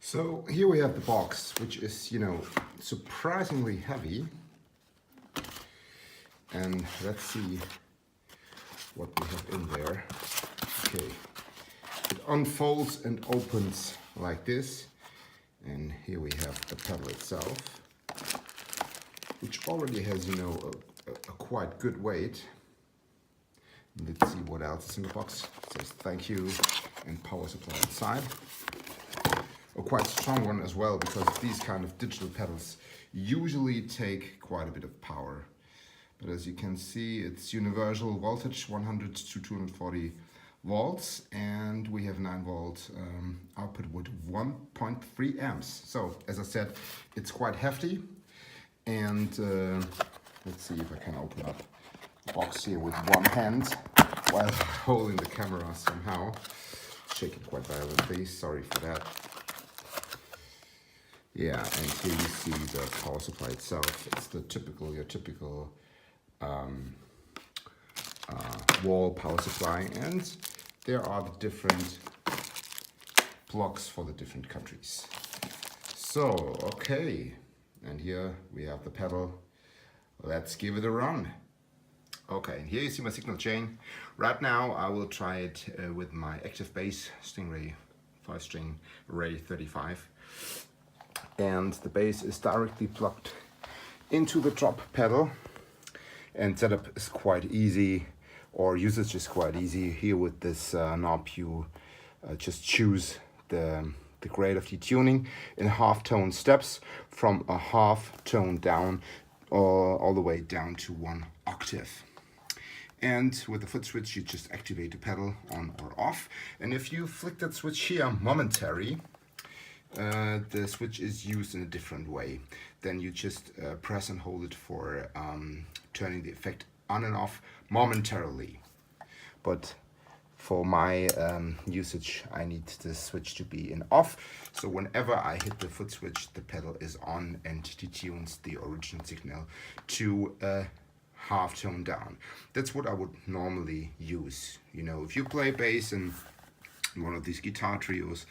So here we have the box, which is, surprisingly heavy. And let's see what we have in there. Okay, it unfolds and opens like this. And here we have the pedal itself, which already has, a quite good weight. Let's see what else is in the box. It says thank you and power supply inside. A quite strong one as well, because these kind of digital pedals usually take quite a bit of power. But as you can see, it's universal voltage, 100 to 240 volts, and we have 9 volt output with 1.3 amps. So as I said, it's quite hefty. And let's see if I can open up the box here with one hand while holding the camera somehow. Shake it quite violently, sorry for that. Yeah, and here you see the power supply itself. It's the your typical wall power supply, and there are the different blocks for the different countries. So, okay, and here we have the pedal. Let's give it a run. Okay, and here you see my signal chain. Right now I will try it with my active bass Stingray 5-string Array 35. And the bass is directly plugged into the drop pedal, and setup is quite easy, or usage is quite easy. Here with this knob you just choose the grade of the tuning in half-tone steps from a half-tone down all the way down to 1 octave. And with the foot switch you just activate the pedal on or off, and if you flick that switch here momentary, the switch is used in a different way. Then you just press and hold it for turning the effect on and off momentarily. But for my usage, I need the switch to be in off. So whenever I hit the foot switch, the pedal is on and detunes the original signal to a half tone down. That's what I would normally use. If you play bass in one of these guitar trios,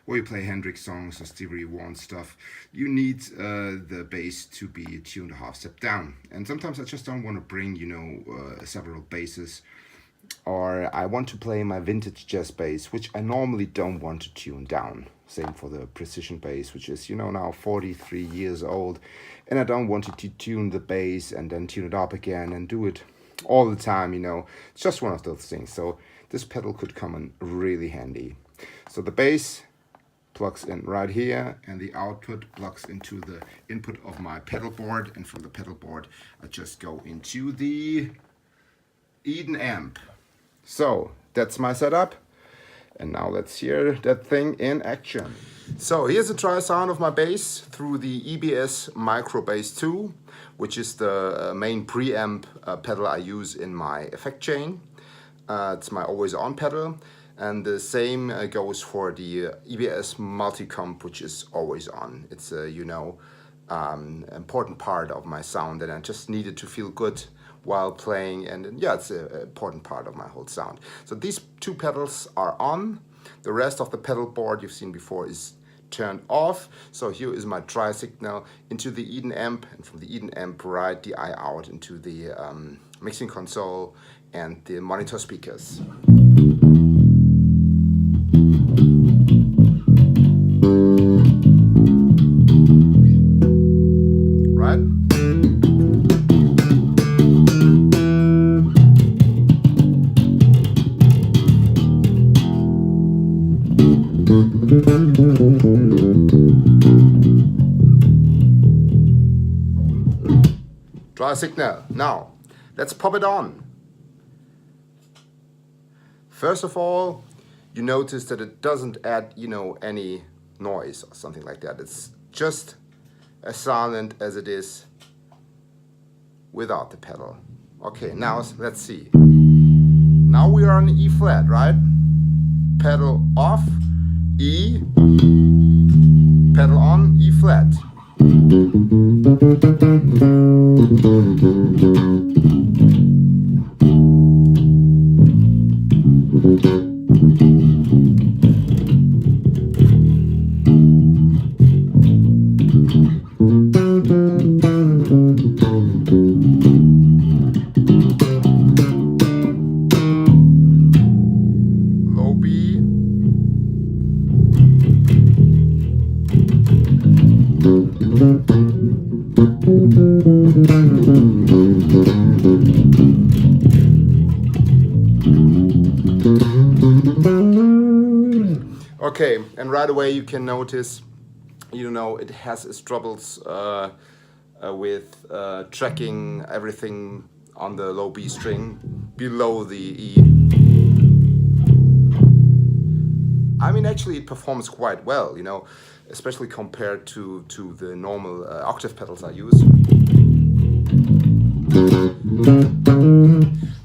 or you play Hendrix songs or Stevie Wonder stuff, you need the bass to be tuned a half step down. And sometimes I just don't want to bring, several basses, or I want to play my vintage jazz bass, which I normally don't want to tune down. Same for the precision bass, which is, now 43 years old, and I don't want to tune the bass and then tune it up again and do it all the time, It's just one of those things. So this pedal could come in really handy. So the bass plugs in right here, and the output plugs into the input of my pedal board, and from the pedal board I just go into the Eden amp. So that's my setup, and now let's hear that thing in action. So here's a try sound of my bass through the EBS Micro Bass 2, which is the main preamp pedal I use in my effect chain. It's my always on pedal. And the same goes for the EBS Multicomp, which is always on. It's a, important part of my sound, and I just needed to feel good while playing. And yeah, it's an important part of my whole sound. So these two pedals are on. The rest of the pedal board you've seen before is turned off. So here is my dry signal into the Eden amp, and from the Eden amp right the eye out into the mixing console and the monitor speakers. Dry signal. Now, let's pop it on. First of all, you notice that it doesn't add, any noise or something like that. It's just as silent as it is without the pedal. Okay, now let's see. Now we are on E flat, right? Pedal off, E, pedal on, E flat. Okay, and right away you can notice, you know, it has its troubles with tracking everything on the low B string below the E. I mean, actually it performs quite well, you know, especially compared to the normal octave pedals I use.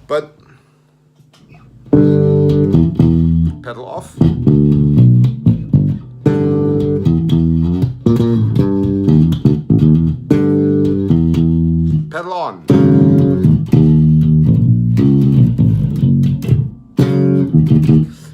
But pedal off. Pedal on.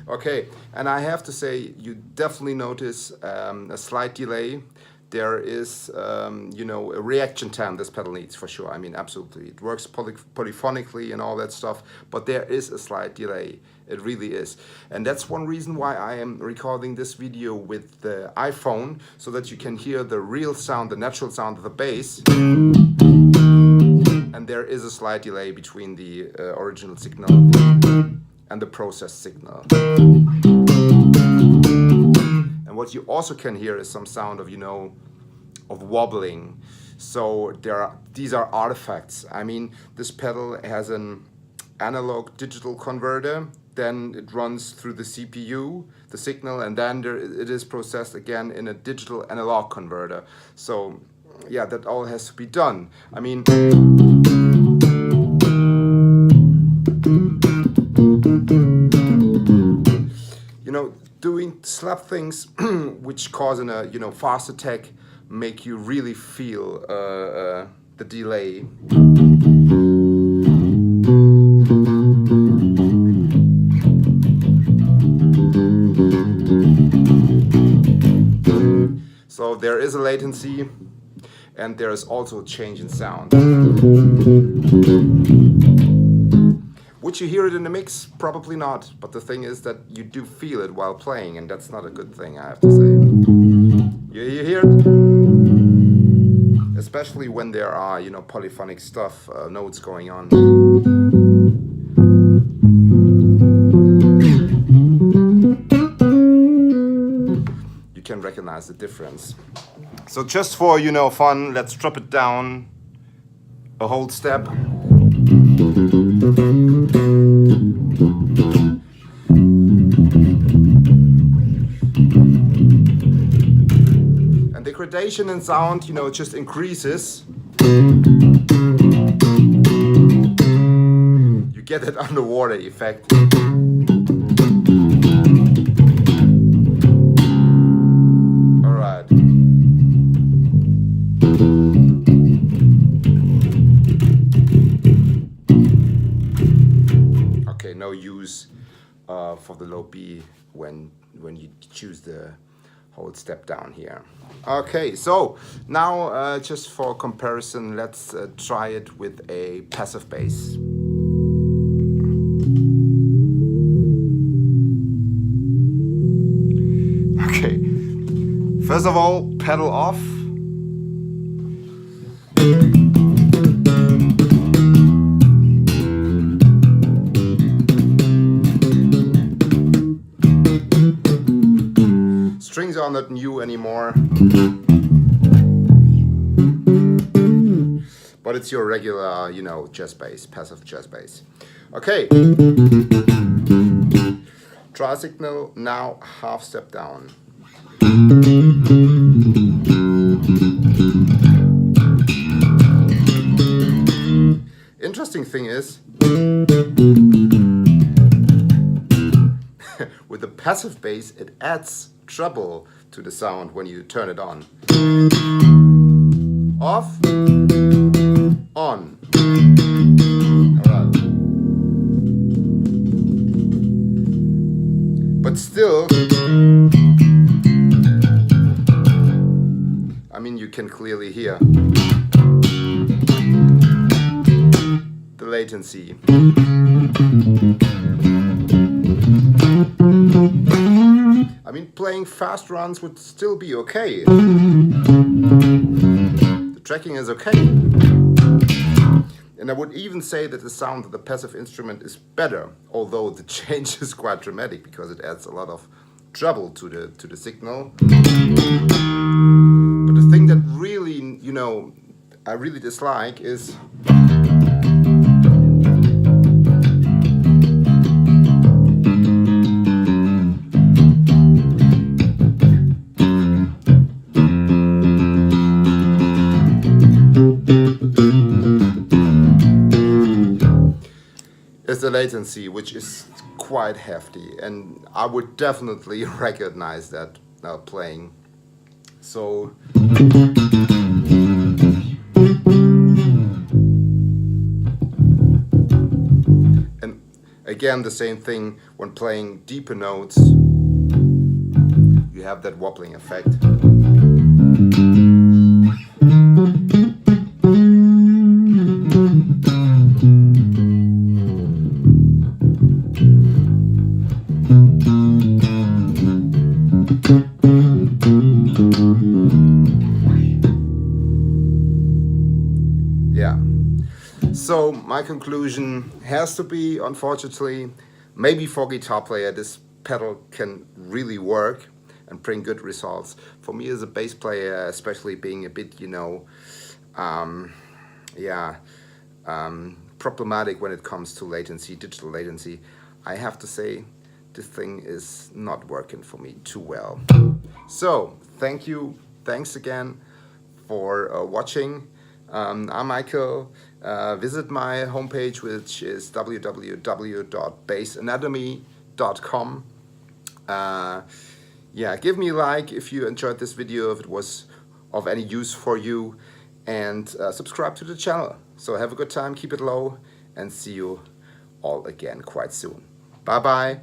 Okay, and I have to say, you definitely notice a slight delay. There is, you know, a reaction time this pedal needs for sure. I mean, absolutely. It works polyphonically and all that stuff, but there is a slight delay. It really is. And that's one reason why I am recording this video with the iPhone, so that you can hear the real sound, the natural sound of the bass. And there is a slight delay between the original signal and the processed signal. And what you also can hear is some sound of, you know, of wobbling. So these are artifacts. I mean, this pedal has an analog digital converter, then it runs through the CPU, the signal, and then it is processed again in a digital analog converter. So yeah, that all has to be done. I mean, you know, doing slap things which cause a, you know, fast attack make you really feel the delay. So there is a latency, and there is also a change in sound. Would you hear it in the mix? Probably not. But the thing is that you do feel it while playing, and that's not a good thing, I have to say. You hear it? Especially when there are, you know, polyphonic stuff, notes going on. You can recognize the difference. So just for, you know, fun, let's drop it down a whole step. And the gradation in sound, you know, it just increases. You get that underwater effect. All right. Okay, no use for the low B when you choose the whole step down here. Okay, so now just for comparison, let's try it with a passive bass. Okay, first of all, pedal off. Strings are not new anymore, but it's your regular, you know, jazz bass, passive jazz bass. Okay, try signal, now half step down. Interesting thing is, with the passive bass, it adds treble to the sound when you turn it on. Off, on. Alright. But still, I mean, you can clearly hear the latency. I mean, playing fast runs would still be okay. tracking is okay. And I would even say that the sound of the passive instrument is better, although the change is quite dramatic because it adds a lot of treble to the signal. But the thing that really, you know, I really dislike is the latency, which is quite hefty, and I would definitely recognize that playing. So and again, the same thing when playing deeper notes, you have that wobbling effect. Yeah. So my conclusion has to be, unfortunately, maybe for guitar player this pedal can really work and bring good results. For me as a bass player, especially being a bit, you know, problematic when it comes to latency, digital latency, I have to say this thing is not working for me too well. So thanks again for watching. I'm Michael. Visit my homepage, which is www.bassanatomy.com. Yeah, give me a like if you enjoyed this video, if it was of any use for you, and subscribe to the channel. So have a good time, keep it low, and see you all again quite soon. Bye bye.